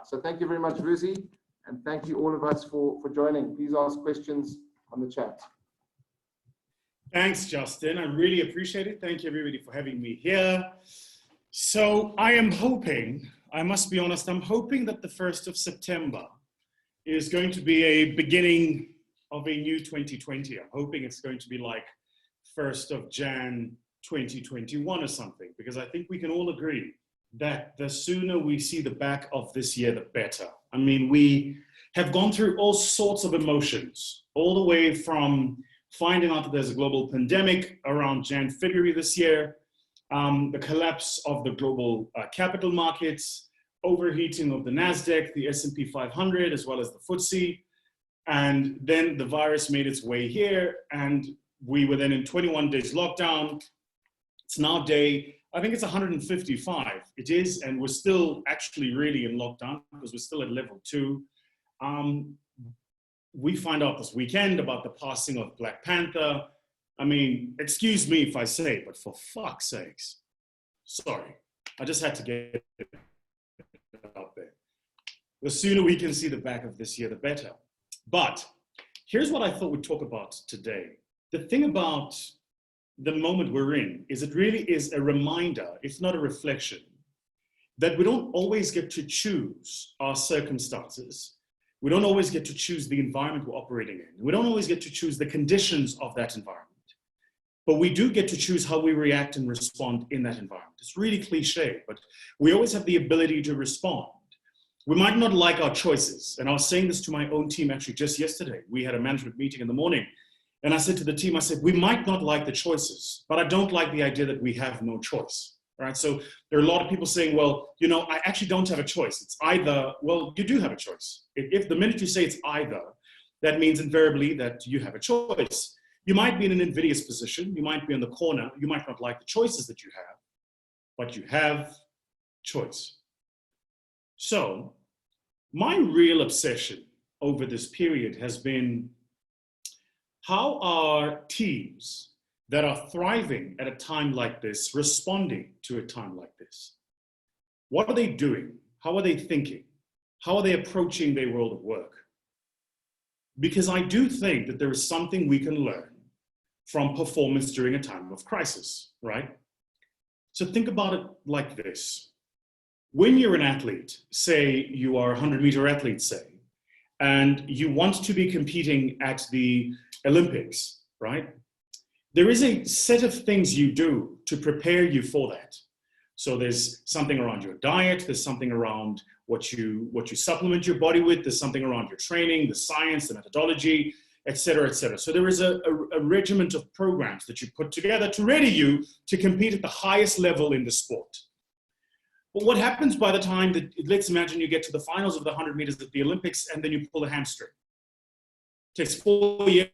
So thank you very much, Vusi, and thank you all of us for joining. Please ask questions on the chat. Thanks, Justin. I really appreciate it. Thank you, everybody, for having me here. So I am hoping, I must be honest, I'm hoping that the 1st of September is going to be a beginning of a new 2020. I'm hoping it's going to be like 1st of Jan 2021 or something, because I think we can all agree that the sooner we see the back of this year, the better. I mean, we have gone through all sorts of emotions, all the way from finding out that there's a global pandemic around February this year, the collapse of the global capital markets, overheating of the NASDAQ, the S&P 500, as well as the FTSE. And then the virus made its way here, and we were then in 21 days lockdown. It's now day, I think it's 155. It is, and we're still actually really in lockdown because we're still at level 2. We find out this weekend about the passing of Black Panther. I mean, excuse me if I say it, but for fuck's sakes, sorry, I just had to get it out there. The sooner we can see the back of this year, the better. But here's what I thought we'd talk about today. The thing about the moment we're in is it really is a reminder, if not a reflection, that we don't always get to choose our circumstances. We don't always get to choose the environment we're operating in. We don't always get to choose the conditions of that environment. But we do get to choose how we react and respond in that environment. It's really cliche, but we always have the ability to respond. We might not like our choices. And I was saying this to my own team actually just yesterday. We had a management meeting in the morning. And I said to the team, I said, we might not like the choices, but I don't like the idea that we have no choice. Right? So there are a lot of people saying, well, you know, I actually don't have a choice. It's either, well, you do have a choice. If the minute you say it's either, that means invariably that you have a choice. You might be in an invidious position. You might be in the corner. You might not like the choices that you have, but you have choice. So my real obsession over this period has been, how are teams that are thriving at a time like this responding to a time like this? What are they doing? How are they thinking? How are they approaching their world of work? Because I do think that there is something we can learn from performance during a time of crisis, right? So think about it like this. When you're an athlete, say you are a 100-meter athlete, say, and you want to be competing at the Olympics, right? There is a set of things you do to prepare you for that. So there's something around your diet, there's something around what you supplement your body with, there's something around your training, the science, the methodology, et cetera, et cetera. So there is a regiment of programs that you put together to ready you to compete at the highest level in the sport. But what happens by the time that, let's imagine you get to the finals of the 100 meters at the Olympics and then you pull a hamstring. It takes 4 years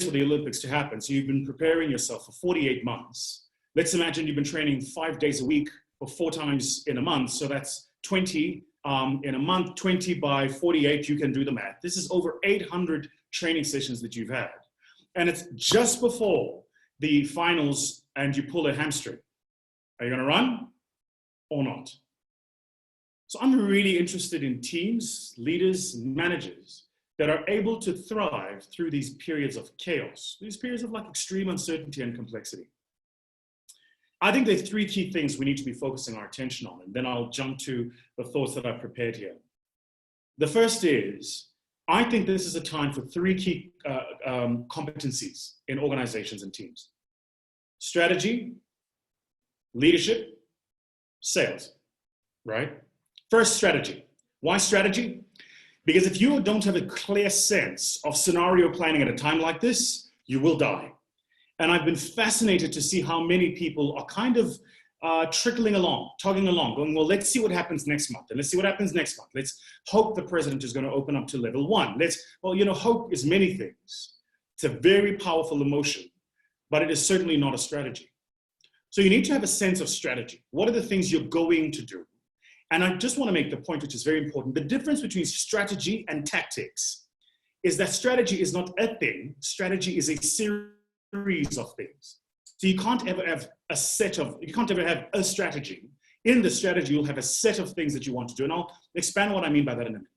for the Olympics to happen. So you've been preparing yourself for 48 months. Let's imagine you've been training 5 days a week or 4 times in a month. So that's 20 in a month, 20 by 48, you can do the math. This is over 800 training sessions that you've had. And it's just before the finals and you pull a hamstring. Are you gonna run or not? So I'm really interested in teams, leaders, managers that are able to thrive through these periods of chaos, these periods of like extreme uncertainty and complexity. I think there's 3 key things we need to be focusing our attention on, and then I'll jump to the thoughts that I've prepared here. The first is, I think this is a time for 3 key competencies in organizations and teams. Strategy, leadership, sales, right? First, strategy. Why strategy? Because if you don't have a clear sense of scenario planning at a time like this, you will die. And I've been fascinated to see how many people are kind of trickling along, tugging along, going, well, let's see what happens next month. And let's see what happens next month. Let's hope the president is going to open up to level 1. Well, you know, hope is many things. It's a very powerful emotion, but it is certainly not a strategy. So you need to have a sense of strategy. What are the things you're going to do? And I just want to make the point, which is very important. The difference between strategy and tactics is that strategy is not a thing. Strategy is a series of things. So you can't ever have a strategy. In the strategy, you'll have a set of things that you want to do. And I'll expand what I mean by that in a minute.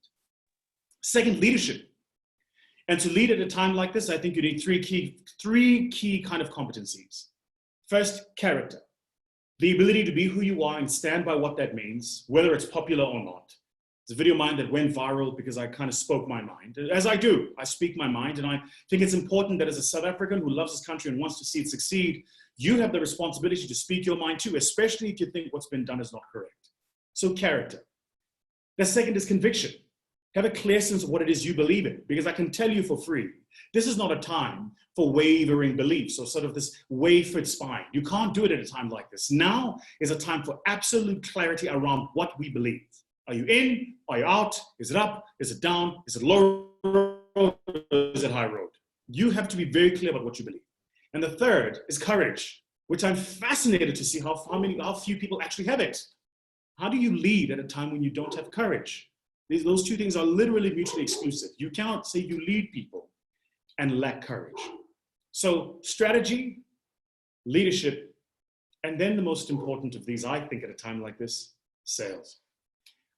Second, leadership. And to lead at a time like this, I think you need three key kind of competencies. First, character. The ability to be who you are and stand by what that means, whether it's popular or not. It's a video of mine that went viral because I kind of spoke my mind. As I do, I speak my mind. And I think it's important that as a South African who loves his country and wants to see it succeed, you have the responsibility to speak your mind too, especially if you think what's been done is not correct. So character. The second is conviction. Have a clear sense of what it is you believe in, because I can tell you for free, this is not a time for wavering beliefs or sort of this wavered spine. You can't do it at a time like this. Now is a time for absolute clarity around what we believe. Are you in? Are you out? Is it up? Is it down? Is it low road? Is it high road? You have to be very clear about what you believe. And the third is courage, which I'm fascinated to see how few people actually have it. How do you lead at a time when you don't have courage? Those two things are literally mutually exclusive. You cannot say you lead people and lack courage. So strategy, leadership, and then the most important of these, I think, at a time like this, sales.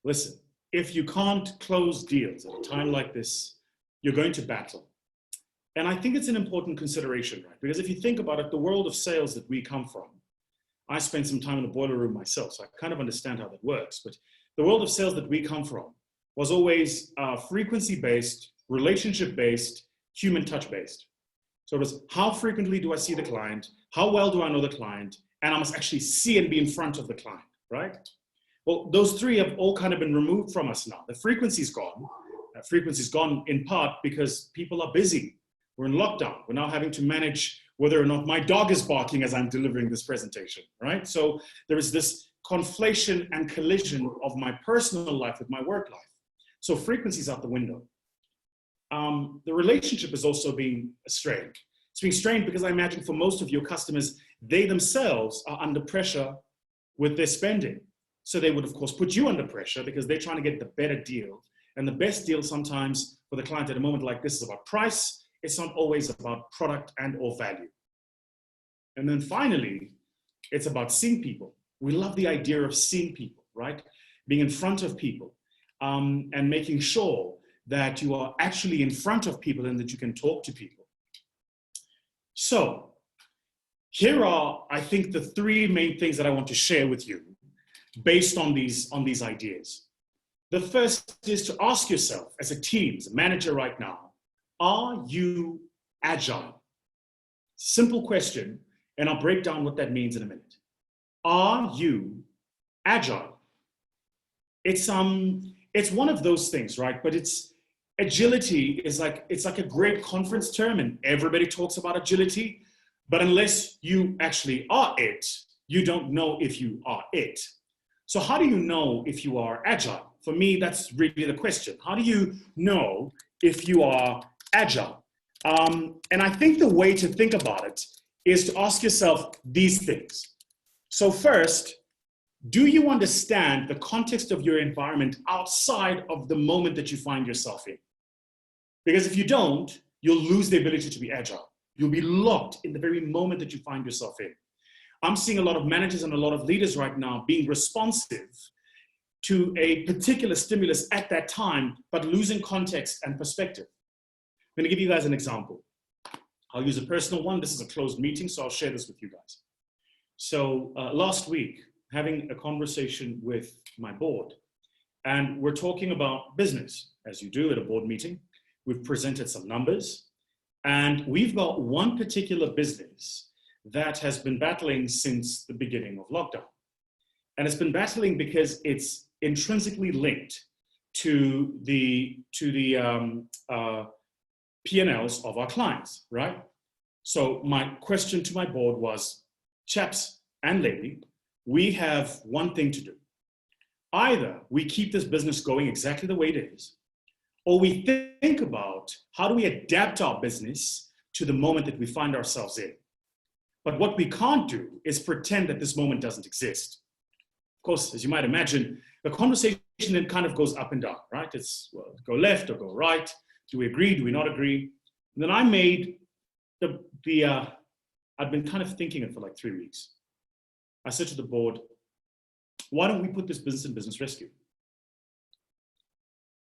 Listen, if you can't close deals at a time like this, you're going to battle. And I think it's an important consideration, right? Because if you think about it, the world of sales that we come from, I spent some time in the boiler room myself, so I kind of understand how that works. But the world of sales that we come from was always frequency-based, relationship-based, human touch-based. So it was, how frequently do I see the client? How well do I know the client? And I must actually see and be in front of the client, right? Well, those three have all kind of been removed from us now. The frequency's gone. Frequency's gone in part because people are busy. We're in lockdown. We're now having to manage whether or not my dog is barking as I'm delivering this presentation, right? So there is this conflation and collision of my personal life with my work life. So frequency's out the window. The relationship is also being strained. It's being strained because I imagine for most of your customers, they themselves are under pressure with their spending. So they would, of course, put you under pressure because they're trying to get the better deal. And the best deal sometimes for the client at a moment like this is about price. It's not always about product and or value. And then finally, it's about seeing people. We love the idea of seeing people, right? Being in front of people and making sure that you are actually in front of people and that you can talk to people. So here are, I think, the three main things that I want to share with you based on these ideas. The first is to ask yourself as a team, as a manager right now, are you agile? Simple question, and I'll break down what that means in a minute. Are you agile? It's one of those things, right? But agility is it's like a great conference term, and everybody talks about agility. But unless you actually are it, you don't know if you are it. So how do you know if you are agile? For me, that's really the question. How do you know if you are agile? And I think the way to think about it is to ask yourself these things. So first, do you understand the context of your environment outside of the moment that you find yourself in? Because if you don't, you'll lose the ability to be agile. You'll be locked in the very moment that you find yourself in. I'm seeing a lot of managers and a lot of leaders right now being responsive to a particular stimulus at that time, but losing context and perspective. I'm going to give you guys an example. I'll use a personal one. This is a closed meeting, so I'll share this with you guys. So last week, having a conversation with my board, and we're talking about business, as you do at a board meeting. We've presented some numbers, and we've got one particular business that has been battling since the beginning of lockdown. And it's been battling because it's intrinsically linked to the P&Ls of our clients, right? So my question to my board was, chaps and lady, we have one thing to do. Either we keep this business going exactly the way it is, or we think about how do we adapt our business to the moment that we find ourselves in. But what we can't do is pretend that this moment doesn't exist. Of course, as you might imagine, the conversation then kind of goes up and down, right? It's well, go left or go right. Do we agree? Do we not agree? And then I made I'd been kind of thinking it for like 3 weeks. I said to the board, why don't we put this business in business rescue?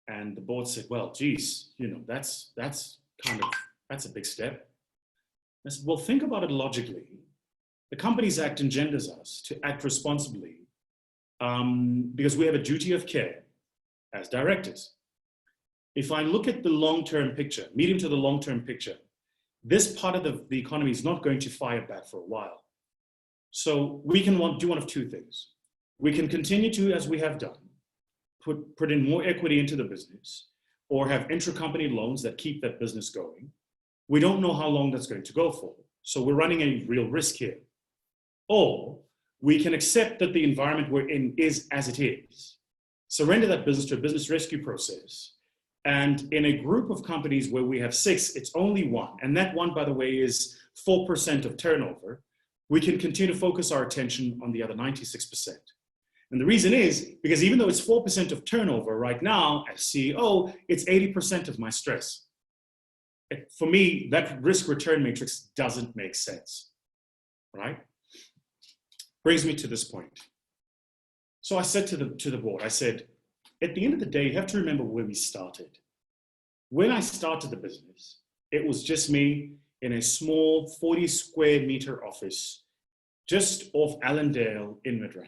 And the board said, well, geez, that's a big step. I said, well, think about it logically. The Companies Act engenders us to act responsibly because we have a duty of care as directors. If I look at the long-term picture, medium to the long-term picture, this part of the economy is not going to fire back for a while. So we can do one of two things. We can continue to, as we have done, put in more equity into the business or have intracompany loans that keep that business going. We don't know how long that's going to go for. So we're running a real risk here. Or we can accept that the environment we're in is as it is, surrender that business to a business rescue process. And in a group of companies where we have 6, it's only 1. And that 1, by the way, is 4% of turnover. We can continue to focus our attention on the other 96%. And the reason is because even though it's 4% of turnover right now as CEO, it's 80% of my stress. For me, that risk return matrix doesn't make sense, right? Brings me to this point. So I said to the board, I said, at the end of the day, you have to remember where we started. When I started the business, it was just me in a small 40 square meter office just off Allendale in Midrand.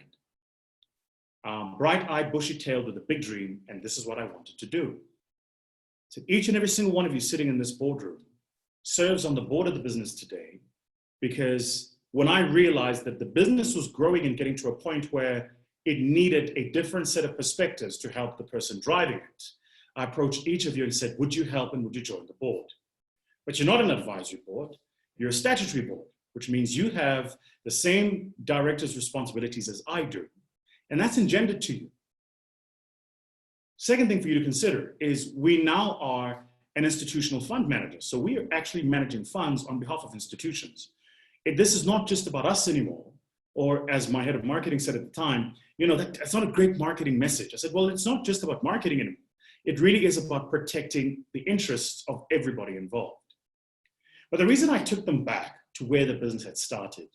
Bright-eyed, bushy-tailed with a big dream, and this is what I wanted to do. So each and every single one of you sitting in this boardroom serves on the board of the business today because when I realized that the business was growing and getting to a point where it needed a different set of perspectives to help the person driving it, I approached each of you and said, would you help and would you join the board? But you're not an advisory board, you're a statutory board, which means you have the same director's responsibilities as I do. And that's engendered to you. Second thing for you to consider is we now are an institutional fund manager. So we are actually managing funds on behalf of institutions. This is not just about us anymore, or as my head of marketing said at the time, that's not a great marketing message. I said, well, it's not just about marketing anymore. It really is about protecting the interests of everybody involved. But the reason I took them back to where the business had started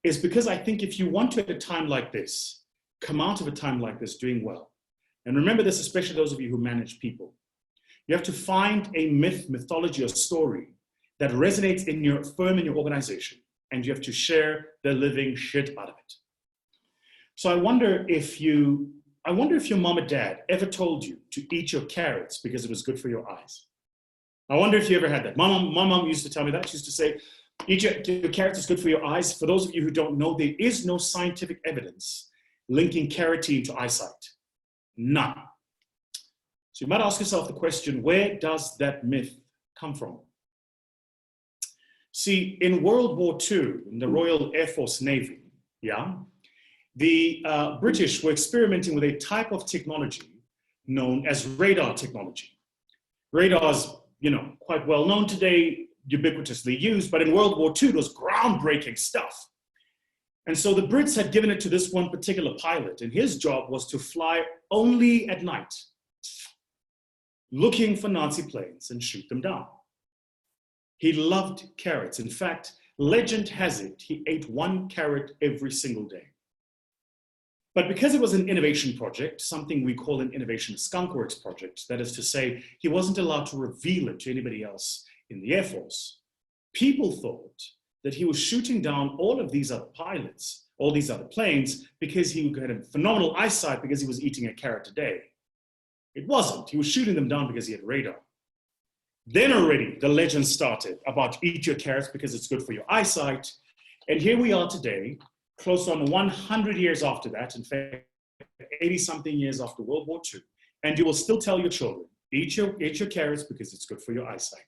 is because I think if you want to, at a time like this, come out of a time like this doing well, and remember this, especially those of you who manage people, you have to find a mythology, or story that resonates in your firm, in your organization, and you have to share the living shit out of it. So I wonder if your mom and dad ever told you to eat your carrots because it was good for your eyes. I wonder if you ever had that. My mom used to tell me that. She used to say, eat your carrots, is good for your eyes. For those of you who don't know, there is no scientific evidence linking carotene to eyesight. None. So you might ask yourself the question, where does that myth come from? See, in World War II, in the Royal Air Force Navy, the British were experimenting with a type of technology known as radar technology. Radar is, quite well known today, ubiquitously used, but in World War II, it was groundbreaking stuff. And so the Brits had given it to this one particular pilot, and his job was to fly only at night, looking for Nazi planes and shoot them down. He loved carrots. In fact, legend has it, he ate 1 carrot every single day. But because it was an innovation project, something we call an innovation skunkworks project, that is to say, he wasn't allowed to reveal it to anybody else in the Air Force, people thought that he was shooting down all of these other pilots, all these other planes, because he had phenomenal eyesight because he was eating a carrot a day. It wasn't. He was shooting them down because he had radar. Then already the legend started about eat your carrots because it's good for your eyesight. And here we are today, close on 100 years after that, in fact, 80-something years after World War II, and you will still tell your children, eat your carrots because it's good for your eyesight.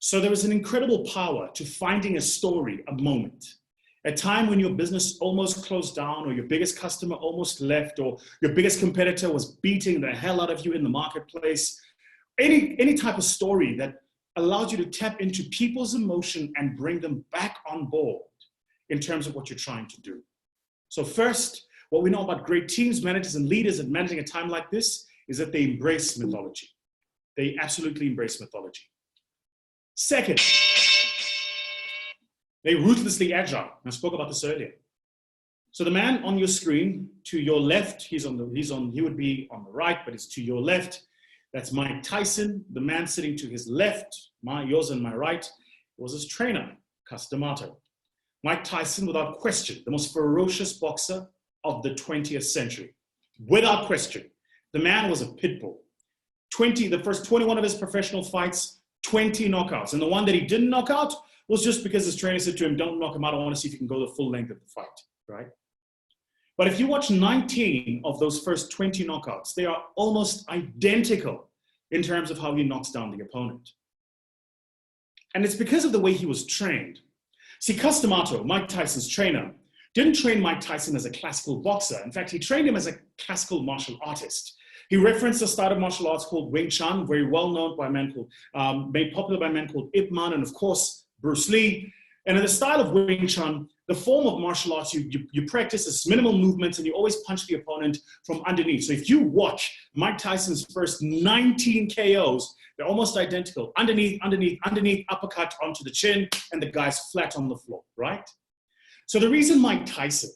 So there is an incredible power to finding a story, a moment, a time when your business almost closed down, or your biggest customer almost left, or your biggest competitor was beating the hell out of you in the marketplace. Any type of story that allows you to tap into people's emotion and bring them back on board in terms of what you're trying to do. So first, what we know about great teams, managers, and leaders at managing a time like this is that they embrace mythology. They absolutely embrace mythology. Second, they ruthlessly agile. I spoke about this earlier. So the man on your screen to your left, he would be on the right, but it's to your left. That's Mike Tyson. The man sitting to his left, yours and my right, was his trainer, Custamato. Mike Tyson, without question, the most ferocious boxer of the 20th century. Without question. The man was a pit bull. The first 21 of his professional fights, 20 knockouts. And the one that he didn't knock out was just because his trainer said to him, don't knock him out, I want to see if you can go the full length of the fight, right? But if you watch 19 of those first 20 knockouts, they are almost identical in terms of how he knocks down the opponent. And it's because of the way he was trained. See, Custamato, Mike Tyson's trainer, didn't train Mike Tyson as a classical boxer. In fact, he trained him as a classical martial artist. He referenced a style of martial arts called Wing Chun, very well known by men called, made popular by men called Ip Man and of course, Bruce Lee. And in the style of Wing Chun, the form of martial arts, you practice is minimal movements and you always punch the opponent from underneath. So if you watch Mike Tyson's first 19 KOs, they're almost identical. Underneath, uppercut onto the chin, and the guy's flat on the floor, right? So the reason Mike Tyson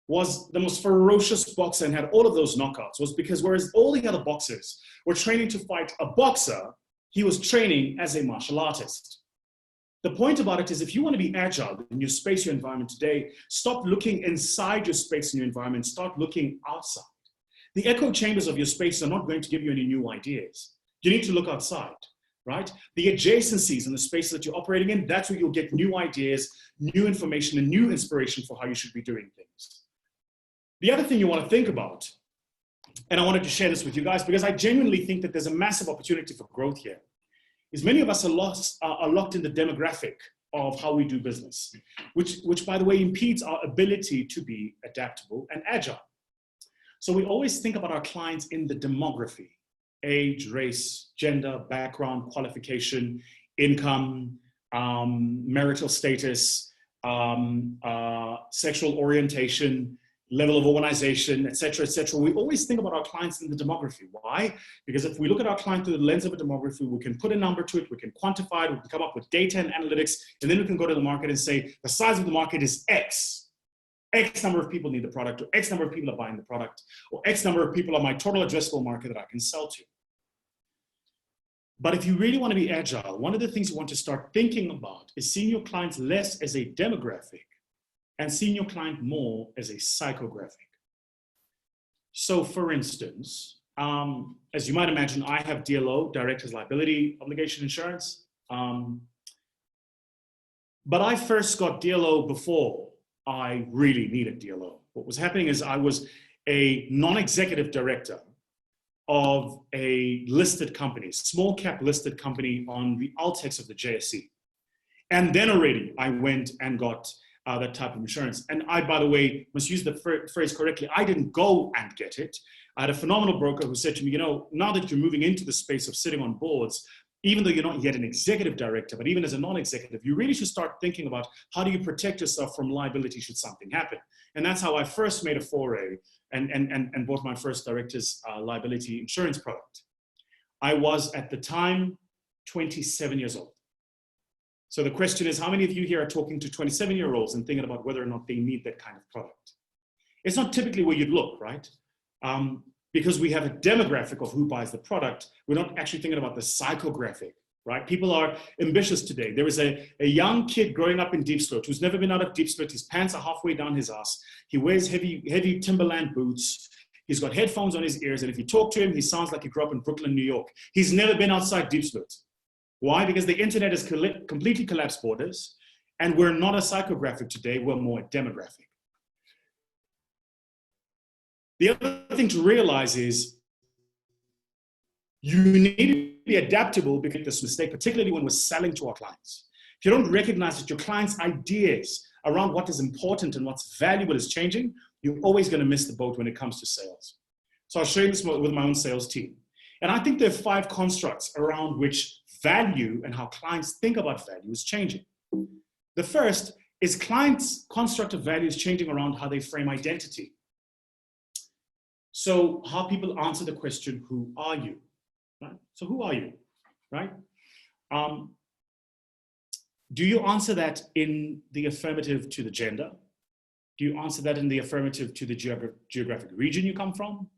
was the most ferocious boxer and had all of those knockouts was because whereas all the other boxers were training to fight a boxer, he was training as a martial artist. The point about it is if you want to be agile in your space, your environment today, stop looking inside your space and your environment, start looking outside. The echo chambers of your space are not going to give you any new ideas. You need to look outside, right? The adjacencies in the spaces that you're operating in, that's where you'll get new ideas, new information, and new inspiration for how you should be doing things. The other thing you want to think about, and I wanted to share this with you guys because I genuinely think that there's a massive opportunity for growth here, is many of us are locked in the demographic of how we do business, which by the way impedes our ability to be adaptable and agile. So we always think about our clients in the demography: age, race, gender, background, qualification, income, marital status, sexual orientation, level of organization, et cetera, et cetera. We always think about our clients in the demography. Why? Because if we look at our client through the lens of a demography, we can put a number to it, we can quantify it, we can come up with data and analytics, and then we can go to the market and say, the size of the market is X. X number of people need the product, or X number of people are buying the product, or X number of people are my total addressable market that I can sell to. But if you really want to be agile, one of the things you want to start thinking about is seeing your clients less as a demographic and seeing your client more as a psychographic. So for instance, as you might imagine, I have DLO, Director's Liability Obligation Insurance. But I first got DLO before I really needed DLO. What was happening is I was a non-executive director of a listed company, small cap listed company on the Altex of the JSE. And then already I went and got that type of insurance. And I, by the way, must use the phrase correctly, I didn't go and get it. I had a phenomenal broker who said to me, you know, now that you're moving into the space of sitting on boards, even though you're not yet an executive director, but even as a non-executive, you really should start thinking about how do you protect yourself from liability should something happen. And that's how I first made a foray and bought my first director's liability insurance product. I was at the time 27 years old. So the question is, how many of you here are talking to 27-year-olds and thinking about whether or not they need that kind of product? It's not typically where you'd look, right? Because we have a demographic of who buys the product, we're not actually thinking about the psychographic, right? People are ambitious today. There is a young kid growing up in Deep Sloot who's never been out of Deep Sloot. His pants are halfway down his ass. He wears heavy Timberland boots. He's got headphones on his ears. And if you talk to him, he sounds like he grew up in Brooklyn, New York. He's never been outside Deep Sloot. Why? Because the internet has completely collapsed borders. And we're not a psychographic today. We're more a demographic. The other thing to realize is you need to be adaptable because of this mistake, particularly when we're selling to our clients. If you don't recognize that your client's ideas around what is important and what's valuable is changing, you're always going to miss the boat when it comes to sales. So I'll show you this with my own sales team. And I think there are 5 constructs around which value and how clients think about value is changing. The first is clients' construct of value is changing around how they frame identity. So how people answer the question, who are you? Right? So who are you, right? Do you answer that in the affirmative to the gender? Do you answer that in the affirmative to the geographic region you come from?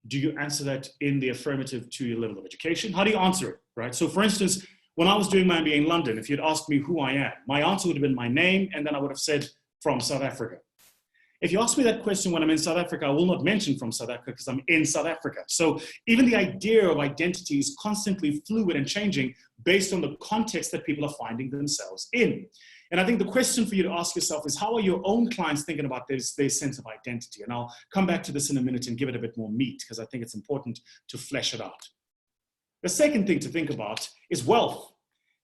Do you answer that in the affirmative to your level of education? How do you answer it, right? So for instance, when I was doing my MBA in London, if you'd asked me who I am, my answer would have been my name, and then I would have said from South Africa. If you ask me that question when I'm in South Africa, I will not mention from South Africa because I'm in South Africa. So even the idea of identity is constantly fluid and changing based on the context that people are finding themselves in. And I think the question for you to ask yourself is, how are your own clients thinking about their sense of identity? And I'll come back to this in a minute and give it a bit more meat because I think it's important to flesh it out. The second thing to think about is wealth.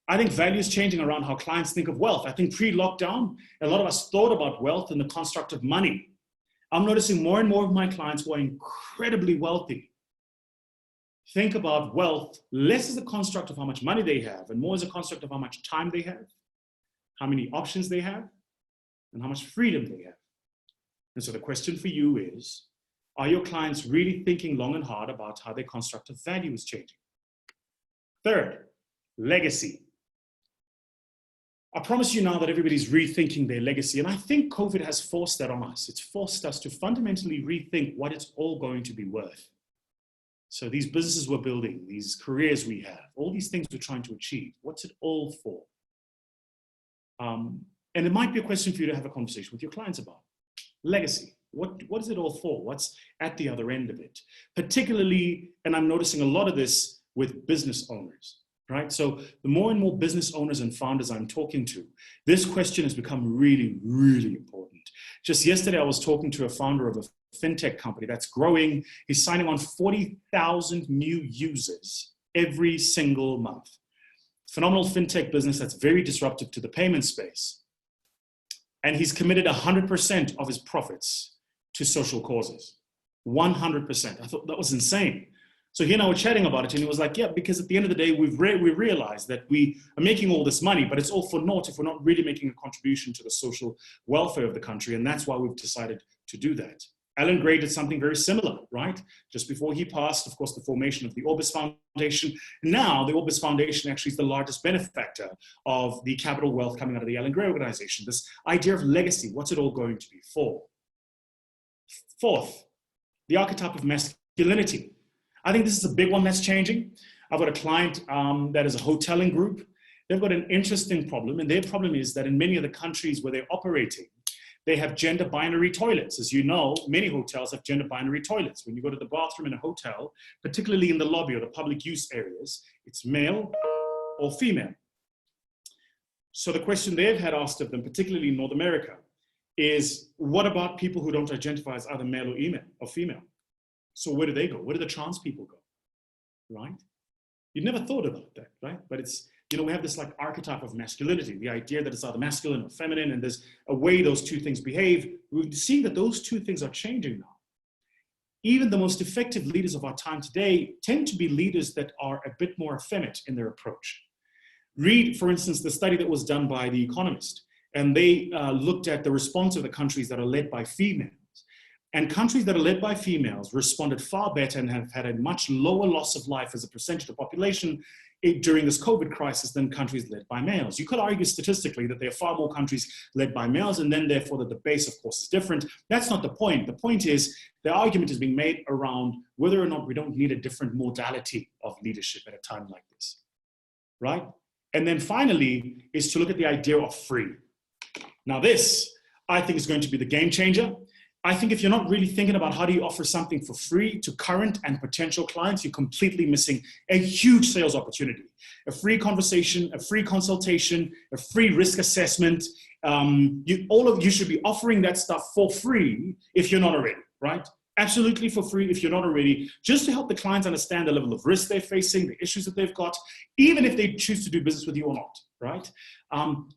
I think value is changing around how clients think of wealth. I think pre-lockdown, a lot of us thought about wealth in the construct of money. I'm noticing more and more of my clients who are incredibly wealthy think about wealth less as a construct of how much money they have and more as a construct of how much time they have, how many options they have, and how much freedom they have. And so the question for you is, are your clients really thinking long and hard about how their construct of value is changing? Third, legacy. I promise you now that everybody's rethinking their legacy, and I think COVID has forced that on us. It's forced us to fundamentally rethink what it's all going to be worth. So these businesses we're building, these careers we have, all these things we're trying to achieve, what's it all for? And it might be a question for you to have a conversation with your clients about. Legacy. What is it all for? What's at the other end of it? Particularly, and I'm noticing a lot of this with business owners. Right? So the more and more business owners and founders I'm talking to, this question has become really, really important. Just yesterday, I was talking to a founder of a fintech company that's growing. He's signing on 40,000 new users every single month. Phenomenal fintech business that's very disruptive to the payment space. And he's committed 100% of his profits to social causes. 100%. I thought that was insane. So he and I were chatting about it, and he was like, yeah, because at the end of the day, we realized that we are making all this money, but it's all for naught if we're not really making a contribution to the social welfare of the country, and that's why we've decided to do that. Alan Gray did something very similar, right? Just before he passed, of course, the formation of the Orbis Foundation. Now, the Orbis Foundation actually is the largest benefactor of the capital wealth coming out of the Alan Gray organization. This idea of legacy, what's it all going to be for? Fourth, the archetype of masculinity. I think this is a big one that's changing. I've got a client that is a hoteling group. They've got an interesting problem, and their problem is that in many of the countries where they're operating, they have gender binary toilets. As you know, many hotels have gender binary toilets. When you go to the bathroom in a hotel, particularly in the lobby or the public use areas, it's male or female. So the question they've had asked of them, particularly in North America, is what about people who don't identify as either male or female? So where do they go? Where do the trans people go, right? You'd never thought about that, right? But it's, you know, we have this like archetype of masculinity, the idea that it's either masculine or feminine, and there's a way those two things behave. We're seeing that those two things are changing now. Even the most effective leaders of our time today tend to be leaders that are a bit more effeminate in their approach. Read, for instance, the study that was done by The Economist, and they looked at the response of the countries that are led by females. And countries that are led by females responded far better and have had a much lower loss of life as a percentage of the population during this COVID crisis than countries led by males. You could argue statistically that there are far more countries led by males, and then therefore that the base, of course, is different. That's not the point. The point is the argument is being made around whether or not we don't need a different modality of leadership at a time like this, right? And then finally is to look at the idea of free. Now this, I think, is going to be the game changer. I think if you're not really thinking about how do you offer something for free to current and potential clients, you're completely missing a huge sales opportunity. A free conversation, a free consultation, a free risk assessment. You should be offering that stuff for free if you're not already, right? Absolutely for free if you're not already, just to help the clients understand the level of risk they're facing, the issues that they've got, even if they choose to do business with you or not, right?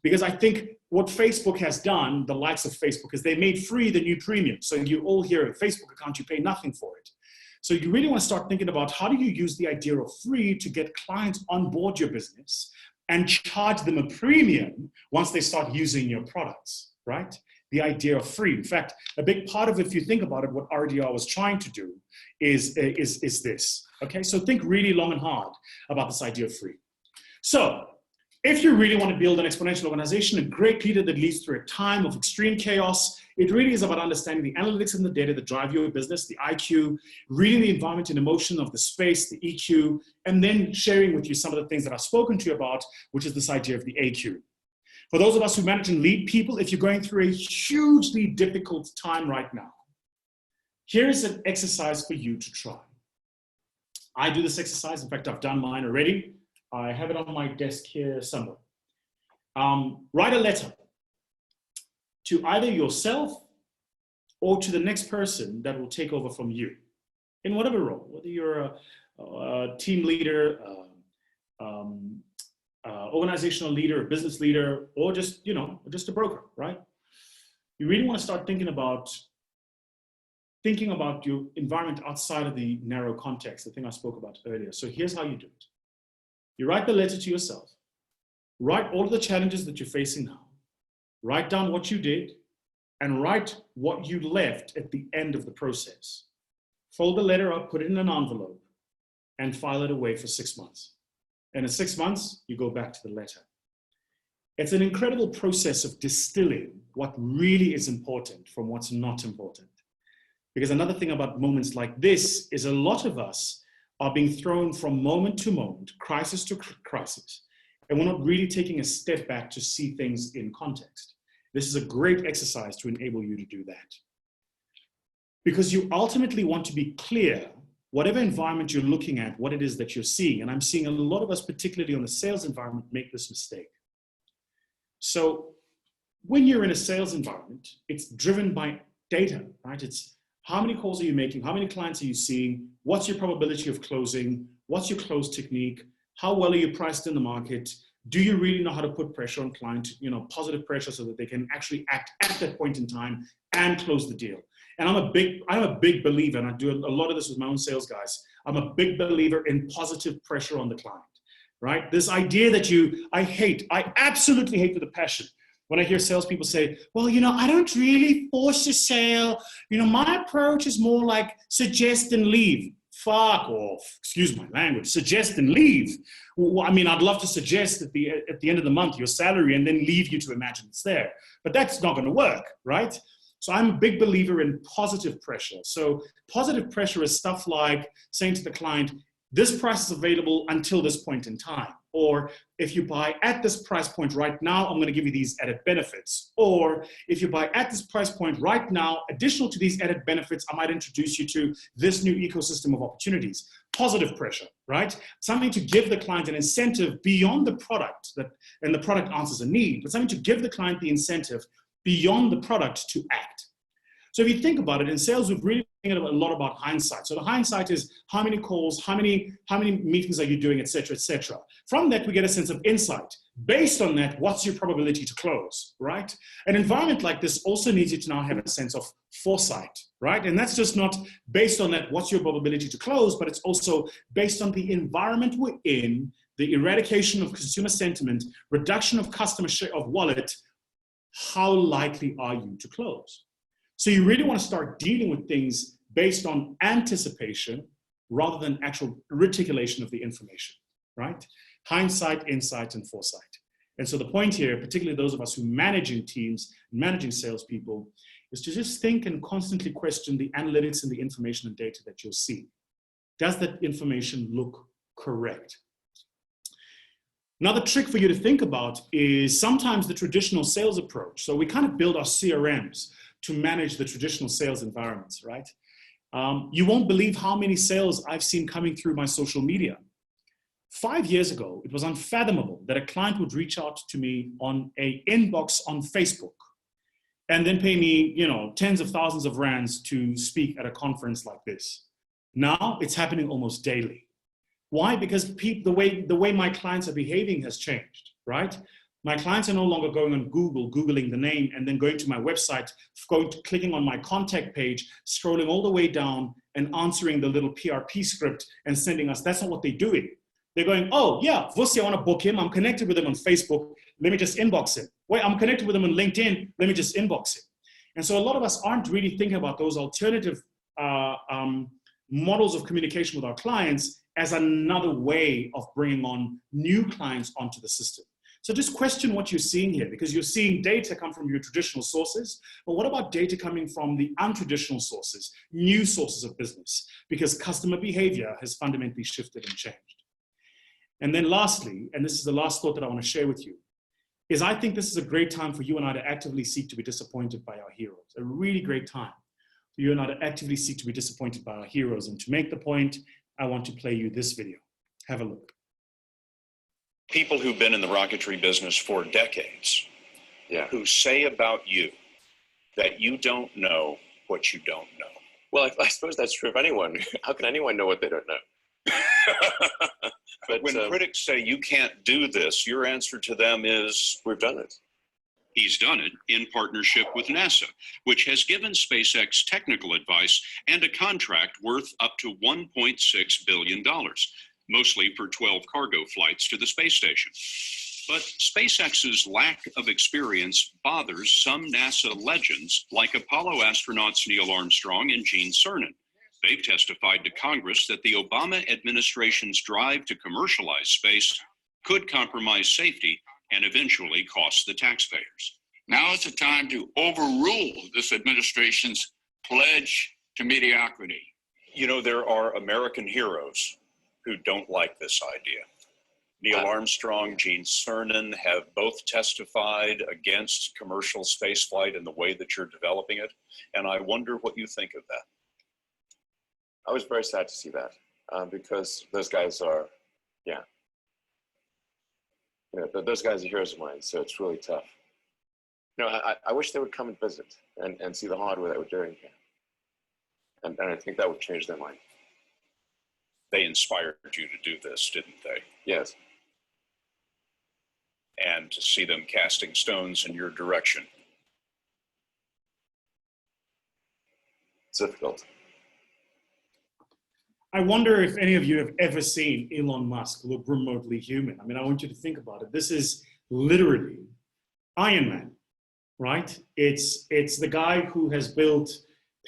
Because I think what Facebook has done, the likes of Facebook, is they made free the new premium. So you all hear a Facebook account, you pay nothing for it. So you really want to start thinking about how do you use the idea of free to get clients on board your business and charge them a premium once they start using your products, right? The idea of free. In fact, a big part of it, if you think about it, what RDR was trying to do is this, okay? So think really long and hard about this idea of free. So If you really want to build an exponential organization, a great leader that leads through a time of extreme chaos, it really is about understanding the analytics and the data that drive your business, the IQ, reading the environment and emotion of the space, the EQ, and then sharing with you some of the things that I've spoken to you about, which is this idea of the AQ. For those of us who manage and lead people, if you're going through a hugely difficult time right now, here is an exercise for you to try. I do this exercise. In fact, I've done mine already. I have it on my desk here somewhere. Write a letter to either yourself or to the next person that will take over from you in whatever role, whether you're a team leader, organizational leader, a business leader, or just, just a broker, right? You really want to start thinking about your environment outside of the narrow context, the thing I spoke about earlier. So here's how you do it. You write the letter to yourself, write all of the challenges that you're facing now, write down what you did, and write what you left at the end of the process. Fold the letter up, put it in an envelope, and file it away for 6 months. And in 6 months, you go back to the letter. It's an incredible process of distilling what really is important from what's not important. Because another thing about moments like this is a lot of us are being thrown from moment to moment, crisis to crisis, and we're not really taking a step back to see things in context. This is a great exercise to enable you to do that. Because you ultimately want to be clear, whatever environment you're looking at, what it is that you're seeing. And I'm seeing a lot of us, particularly on the sales environment, make this mistake. So when you're in a sales environment, it's driven by data, right? It's how many calls are you making? How many clients are you seeing? What's your probability of closing? What's your close technique? How well are you priced in the market? Do you really know how to put pressure on client, positive pressure so that they can actually act at that point in time and close the deal? And I'm a big believer, and I do a lot of this with my own sales guys. I'm a big believer in positive pressure on the client, right? This idea that I absolutely hate with a passion when I hear salespeople say, well, I don't really force a sale. My approach is more like suggest and leave. Fuck off, excuse my language, suggest and leave. Well, I'd love to suggest at the end of the month your salary and then leave you to imagine it's there. But that's not going to work, right? So I'm a big believer in positive pressure. So positive pressure is stuff like saying to the client, this price is available until this point in time. Or if you buy at this price point right now, I'm going to give you these added benefits. Or if you buy at this price point right now, additional to these added benefits, I might introduce you to this new ecosystem of opportunities. Positive pressure, right? Something to give the client an incentive beyond the product, and the product answers a need, but something to give the client the incentive beyond the product to act. So if you think about it, in sales, we've really thinking a lot about hindsight. So the hindsight is how many calls, how many meetings are you doing, et cetera, et cetera. From that, we get a sense of insight. Based on that, what's your probability to close, right? An environment like this also needs you to now have a sense of foresight, right? And that's just not based on that, what's your probability to close, but it's also based on the environment we're in, the eradication of consumer sentiment, reduction of customer share of wallet. How likely are you to close? So you really want to start dealing with things based on anticipation rather than actual reticulation of the information, right? Hindsight, insight, and foresight. And so the point here, particularly those of us who managing teams, managing salespeople, is to just think and constantly question the analytics and the information and data that you'll see. Does that information look correct? Another trick for you to think about is sometimes the traditional sales approach. So we kind of build our CRMs to manage the traditional sales environments, right? You won't believe how many sales I've seen coming through my social media. 5 years ago, it was unfathomable that a client would reach out to me on an inbox on Facebook and then pay me, tens of thousands of rands to speak at a conference like this. Now it's happening almost daily. Why? Because the way my clients are behaving has changed, right? My clients are no longer going on Google, Googling the name, and then going to my website, clicking on my contact page, scrolling all the way down and answering the little PRP script and sending us. That's not what they're doing. They're going, oh yeah, Vusi, I want to book him. I'm connected with him on Facebook. Let me just inbox him. Wait, I'm connected with him on LinkedIn. Let me just inbox him. And so a lot of us aren't really thinking about those alternative models of communication with our clients as another way of bringing on new clients onto the system. So just question what you're seeing here, because you're seeing data come from your traditional sources, but what about data coming from the untraditional sources, new sources of business, because customer behavior has fundamentally shifted and changed. And then lastly, and this is the last thought that I want to share with you, is I think this is a great time for you and I to actively seek to be disappointed by our heroes. A really great time for you and I to actively seek to be disappointed by our heroes. And to make the point, I want to play you this video. Have a look. People who've been in the rocketry business for decades, who say about you that you don't know what you don't know. Well, I suppose that's true of anyone. How can anyone know what they don't know? But when critics say you can't do this, your answer to them is, we've done it. He's done it in partnership with NASA, which has given SpaceX technical advice and a contract worth up to $1.6 billion, mostly for 12 cargo flights to the space station. But SpaceX's lack of experience bothers some NASA legends like Apollo astronauts Neil Armstrong and Gene Cernan. They've testified to Congress that the Obama administration's drive to commercialize space could compromise safety and eventually cost the taxpayers. Now is the time to overrule this administration's pledge to mediocrity. You know, there are American heroes who don't like this idea. Neil Armstrong, Gene Cernan have both testified against commercial spaceflight and the way that you're developing it. And I wonder what you think of that. I was very sad to see that because those guys are, those guys are heroes of mine. So it's really tough. You know, I wish they would come and visit and see the hardware that we're doing here. And I think that would change their mind. They inspired you to do this, didn't they? Yes. And to see them casting stones in your direction. It's difficult. I wonder if any of you have ever seen Elon Musk look remotely human. I mean, I want you to think about it. This is literally Iron Man, right? It's the guy who has built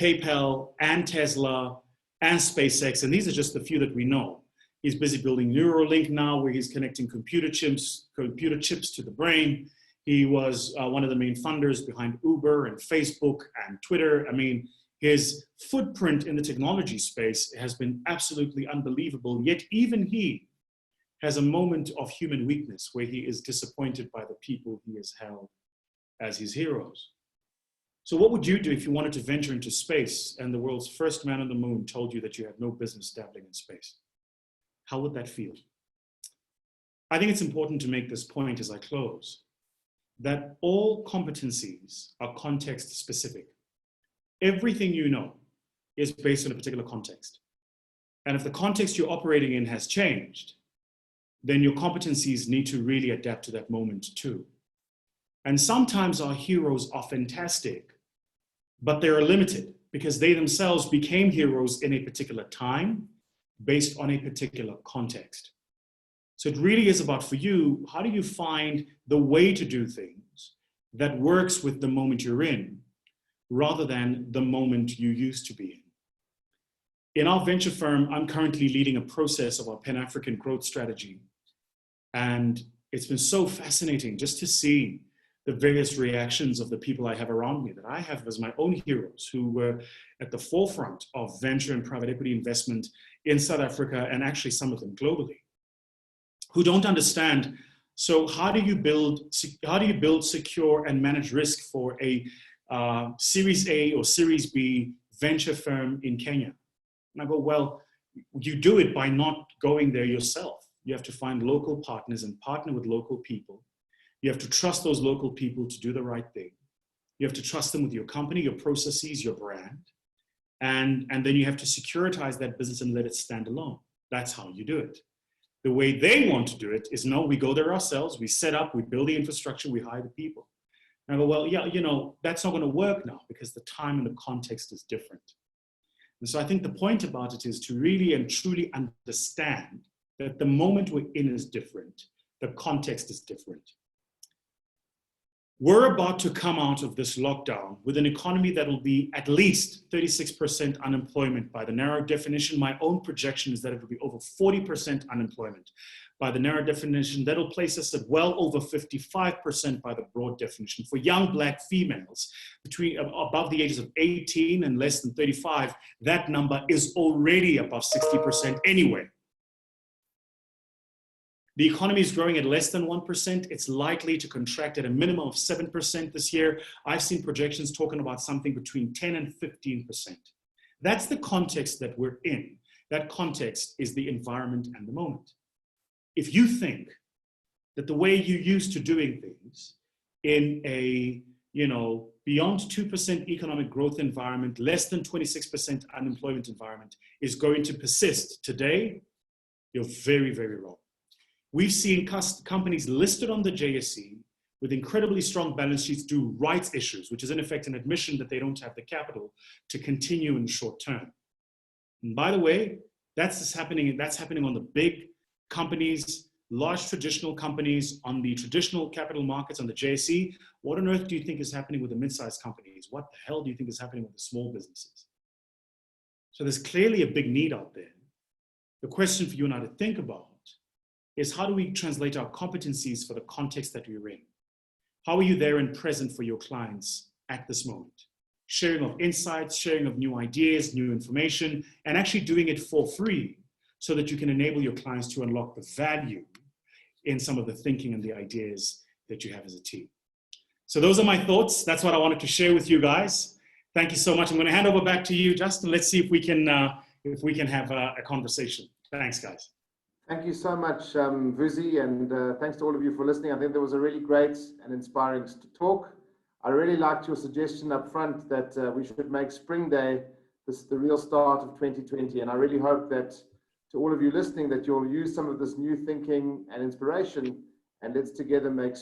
PayPal and Tesla and SpaceX, and these are just the few that we know. He's busy building Neuralink now, where he's connecting computer chips to the brain. He was one of the main funders behind Uber and Facebook and Twitter. I mean, his footprint in the technology space has been absolutely unbelievable, yet even he has a moment of human weakness where he is disappointed by the people he has held as his heroes. So what would you do if you wanted to venture into space and the world's first man on the moon told you that you had no business dabbling in space? How would that feel? I think it's important to make this point as I close, that all competencies are context specific. Everything you know is based on a particular context. And if the context you're operating in has changed, then your competencies need to really adapt to that moment too. And sometimes our heroes are fantastic, but they're limited because they themselves became heroes in a particular time based on a particular context. So it really is about, for you, how do you find the way to do things that works with the moment you're in, rather than the moment you used to be in. In our venture firm, I'm currently leading a process of our Pan-African growth strategy. And it's been so fascinating just to see the various reactions of the people I have around me that I have as my own heroes who were at the forefront of venture and private equity investment in South Africa, and actually some of them globally, who don't understand. So how do you build secure and manage risk for a Series A or Series B venture firm in Kenya? And I go, well, you do it by not going there yourself. You have to find local partners and partner with local people. You have to trust those local people to do the right thing. You have to trust them with your company, your processes, your brand. And then you have to securitize that business and let it stand alone. That's how you do it. The way they want to do it is, no, we go there ourselves, we set up, we build the infrastructure, we hire the people. And I go, well, yeah, that's not going to work now because the time and the context is different. And so I think the point about it is to really and truly understand that the moment we're in is different. The context is different. We're about to come out of this lockdown with an economy that will be at least 36% unemployment by the narrow definition. My own projection is that it will be over 40% unemployment by the narrow definition. That'll place us at well over 55% by the broad definition. For young Black females above the ages of 18 and less than 35, that number is already above 60% anyway. The economy is growing at less than 1%. It's likely to contract at a minimum of 7% this year. I've seen projections talking about something between 10 and 15%. That's the context that we're in. That context is the environment and the moment. If you think that the way you're used to doing things in a, beyond 2% economic growth environment, less than 26% unemployment environment is going to persist today, you're very, very wrong. We've seen companies listed on the JSE with incredibly strong balance sheets do rights issues, which is in effect an admission that they don't have the capital to continue in the short term. And by the way, that's happening on the big companies, large traditional companies on the traditional capital markets on the JSE. What on earth do you think is happening with the mid-sized companies? What the hell do you think is happening with the small businesses? So there's clearly a big need out there. The question for you and I to think about is how do we translate our competencies for the context that we're in? How are you there and present for your clients at this moment? Sharing of insights, sharing of new ideas, new information, and actually doing it for free so that you can enable your clients to unlock the value in some of the thinking and the ideas that you have as a team. So those are my thoughts. That's what I wanted to share with you guys. Thank you so much. I'm going to hand over back to you, Justin. Let's see if we can have a conversation. Thanks, guys. Thank you so much, Vusi, and thanks to all of you for listening. I think there was a really great and inspiring talk. I really liked your suggestion up front that we should make Spring Day the real start of 2020, and I really hope that to all of you listening that you'll use some of this new thinking and inspiration, and let's together make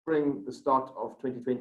Spring the start of 2020.